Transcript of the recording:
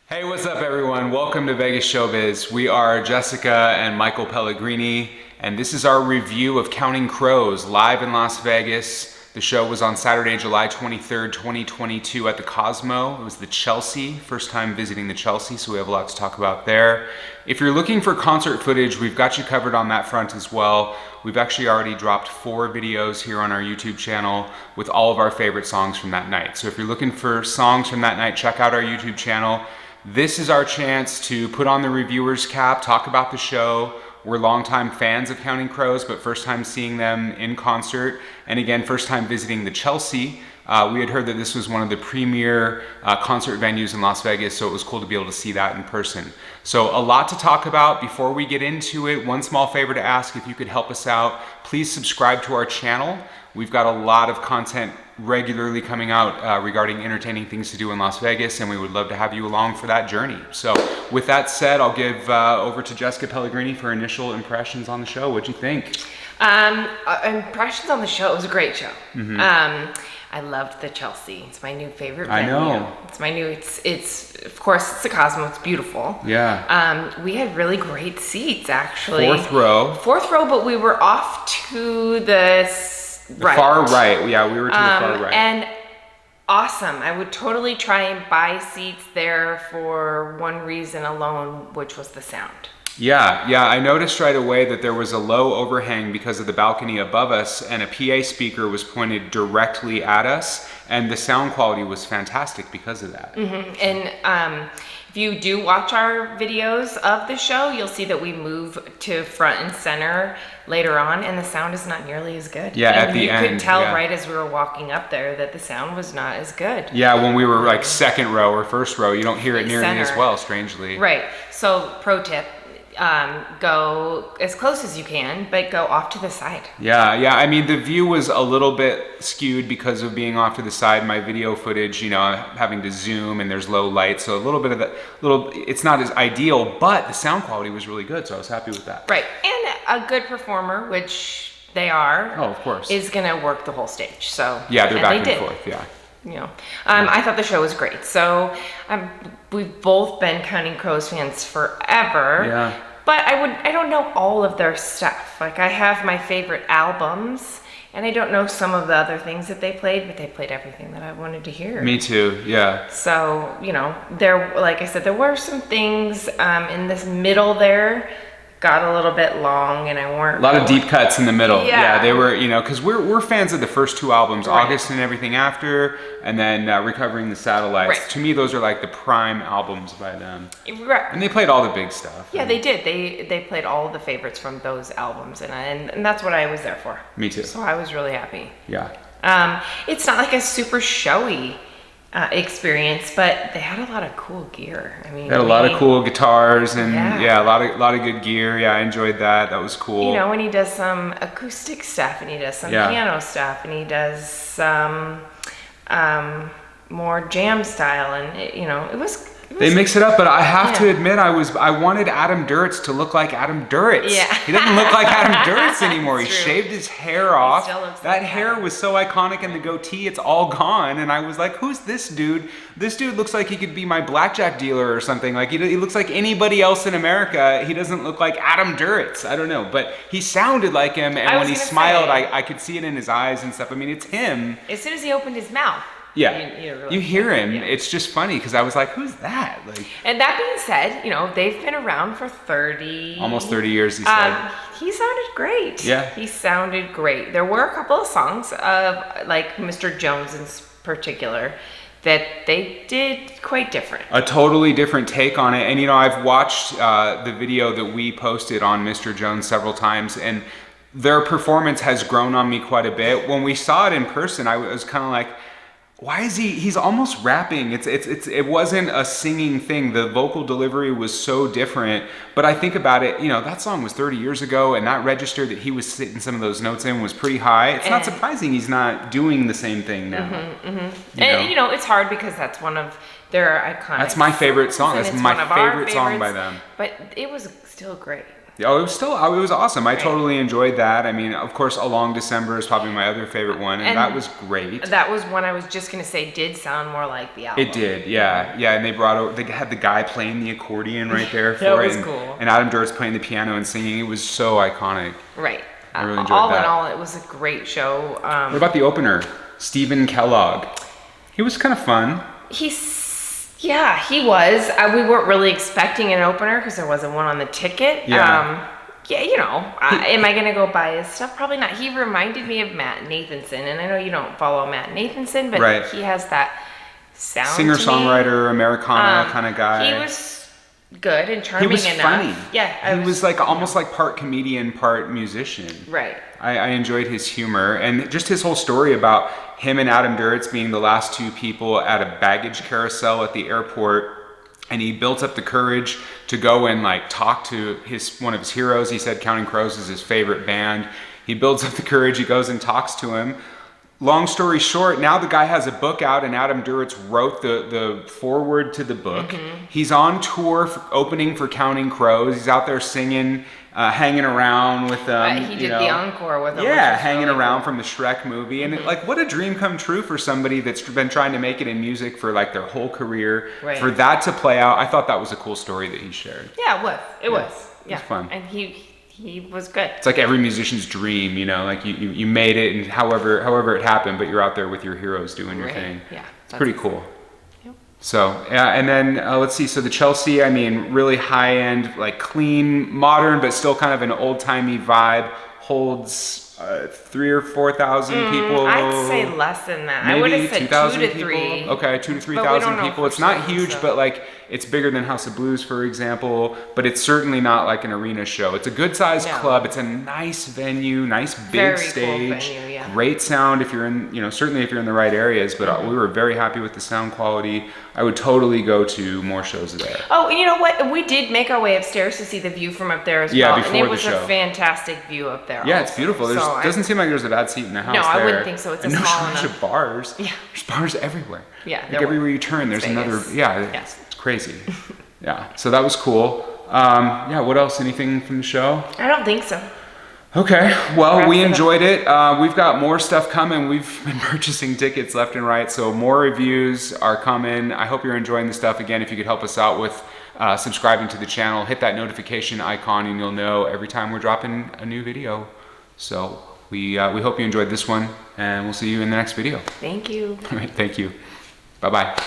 Hey, what's up everyone? Welcome to Vegas Showbiz. We are Jessica and Michael Pellegrini, and this is our review of Counting Crows live in Las Vegas. The show was on Saturday, July 23rd, 2022 at the Cosmo. It was the Chelsea, first time visiting the Chelsea, so we have a lot to talk about there. If you're looking for concert footage, we've got you covered on that front as well. We've actually already dropped 4 videos here on our YouTube channel with all of our favorite songs from that night. So if you're looking for songs from that night, check out our YouTube channel. This is our chance to put on the reviewer's cap, talk about the show. We're longtime fans of Counting Crows, but first time seeing them in concert. And again, first time visiting the Chelsea. We had heard that this was one of the premier concert venues in Las Vegas, so it was cool to be able to see that in person. So a lot to talk about. Before we get into it, one small favor to ask, if you could help us out, please subscribe to our channel. We've got a lot of content regularly coming out regarding entertaining things to do in Las Vegas, and we would love to have you along for that journey. So with that said, I'll give over to Jessica Pellegrini for initial impressions on the show. What'd you think? Impressions on the show, it was a great show. I loved the Chelsea. It's my new favorite venue. I know. It's my new, it's of course, it's the Cosmo. It's beautiful. Yeah. We had really great seats, actually. Fourth row, but we were off to the right. Far right. Yeah, we were to the far right. And awesome. I would totally try and buy seats there for one reason alone, which was the sound. Yeah, I noticed right away that there was a low overhang because of the balcony above us, and a PA speaker was pointed directly at us, and the sound quality was fantastic because of that. And if you do watch our videos of the show, you'll see that we move to front and center later on, and the sound is not nearly as good. Yeah, and at the end. You could tell right as we were walking up there that the sound was not as good. Yeah, when we were like second row or first row, you don't hear it nearly as well, strangely. Right. So pro tip, go as close as you can, but go off to the side. Yeah. I mean, the view was a little bit skewed because of being off to the side. My video footage, having to zoom, and there's low light, so a little bit of that. It's not as ideal, but the sound quality was really good, so I was happy with that. Right, and a good performer, which they are. Oh, of course. Is gonna work the whole stage. So yeah, they're back and forth. Yeah. I thought the show was great. So we've both been Counting Crows fans forever. Yeah. But I don't know all of their stuff. Like, I have my favorite albums, and I don't know some of the other things that they played, but they played everything that I wanted to hear. Me too. Yeah. So there, like I said, there were some things in this middle there. Got a little bit long, and I weren't. A lot of deep cuts in the middle. Yeah, they were, because we're fans of the first 2 albums, right. August and Everything After, and then Recovering the Satellites. Right. To me, those are like the prime albums by them. Right. And they played all the big stuff. Yeah, they did. They played all of the favorites from those albums, and that's what I was there for. Me too. So I was really happy. Yeah. It's not like a super showy experience, but they had a lot of cool gear. I mean, they had a lot of cool guitars and yeah, a lot of good gear. Yeah, I enjoyed that. That was cool. When he does some acoustic stuff, and he does some piano stuff, and he does some more jam style, and it was. They mix it up, but I have to admit, I wanted Adam Duritz to look like Adam Duritz. Yeah. He doesn't look like Adam Duritz anymore. He true. shaved his hair off. Still looks That like hair Adam. was so iconic, and the goatee, it's all gone. And I was like, who's this dude? This dude looks like he could be my blackjack dealer or something. Like, he looks like anybody else in America. He doesn't look like Adam Duritz. I don't know, but he sounded like him, and when he smiled, I could see it in his eyes and stuff. I mean, it's him. As soon as he opened his mouth. Yeah, you hear him. Yeah. It's just funny because I was like, "Who's that?" Like, and that being said, they've been around for almost 30 years. He said he sounded great. Yeah, he sounded great. There were a couple of songs of like Mr. Jones in particular that they did quite different. A totally different take on it. And I've watched the video that we posted on Mr. Jones several times, and their performance has grown on me quite a bit. When we saw it in person, I was kind of like, why is he's almost rapping. It wasn't a singing thing. The vocal delivery was so different. But I think about it, that song was 30 years ago, and that register that he was sitting some of those notes in was pretty high. It's not surprising he's not doing the same thing now. And it's hard because that's one of their iconic. That's my favorite song. That's my favorite song by them. But it was still great. Oh, it was awesome. I totally enjoyed that. I mean, of course, A Long December is probably my other favorite one, and that was great. That was one I was just gonna say did sound more like the album. It did, yeah. And they had the guy playing the accordion right there for That it. was cool. And Adam Duritz playing the piano and singing. It was so iconic. Right. I really enjoyed all that. in all, it was a great show. What about the opener? Stephen Kellogg. He was kind of fun. He was. We weren't really expecting an opener because there wasn't one on the ticket. Yeah. Am I gonna go buy his stuff? Probably not. He reminded me of Matt Nathanson, and I know you don't follow Matt Nathanson, but he has that sound. Singer-songwriter, Americana kind of guy. He was good and charming enough. He was funny. Yeah, he was like almost like part comedian, part musician. Right. I enjoyed his humor and just his whole story about him and Adam Duritz being the last two people at a baggage carousel at the airport. And he built up the courage to go and like talk to one of his heroes. He said Counting Crows is his favorite band. He builds up the courage, he goes and talks to him. Long story short, now the guy has a book out and Adam Duritz wrote the foreword to the book. Mm-hmm. He's on tour opening for Counting Crows. He's out there singing, hanging around with them. He did the encore with them. Yeah, hanging around from the Shrek movie. And like, what a dream come true for somebody that's been trying to make it in music for like their whole career. Right. For that to play out, I thought that was a cool story that he shared. Yeah, it was. It was. Yeah. It was fun. And he was good. It's like every musician's dream, like you made it and however it happened, but you're out there with your heroes doing your thing. Yeah. It's pretty cool. So, yeah, and then let's see. So the Chelsea, I mean, really high end, like clean, modern, but still kind of an old timey vibe. Holds 3,000 or 4,000 people. I'd say less than that. Maybe I would have said 2,000 2 to people. 3. Okay, 2,000 to 3,000 people. It's not huge, but like it's bigger than House of Blues, for example. But it's certainly not like an arena show. It's a good sized club. It's a nice venue, nice big stage, cool venue, great sound if you're in, certainly if you're in the right areas. But we were very happy with the sound quality. I would totally go to more shows there. Oh, and you know what? We did make our way upstairs to see the view from up there as well. Yeah, before the show. And it was a fantastic view up there. Yeah, it's beautiful. It doesn't seem like there's a bad seat in the house. No, there. I wouldn't think so. It's and small no enough. shortage of bars. Yeah. There's bars everywhere. Yeah. Like everywhere you turn, there's another. Yeah, Yes. It's crazy. Yeah, so that was cool. What else? Anything from the show? I don't think so. Okay, well, we enjoyed it. We've got more stuff coming. We've been purchasing tickets left and right, so more reviews are coming. I hope you're enjoying the stuff. Again, if you could help us out with subscribing to the channel, hit that notification icon, and you'll know every time we're dropping a new video. So we hope you enjoyed this one, and we'll see you in the next video. Thank you. All right, thank you. Bye-bye.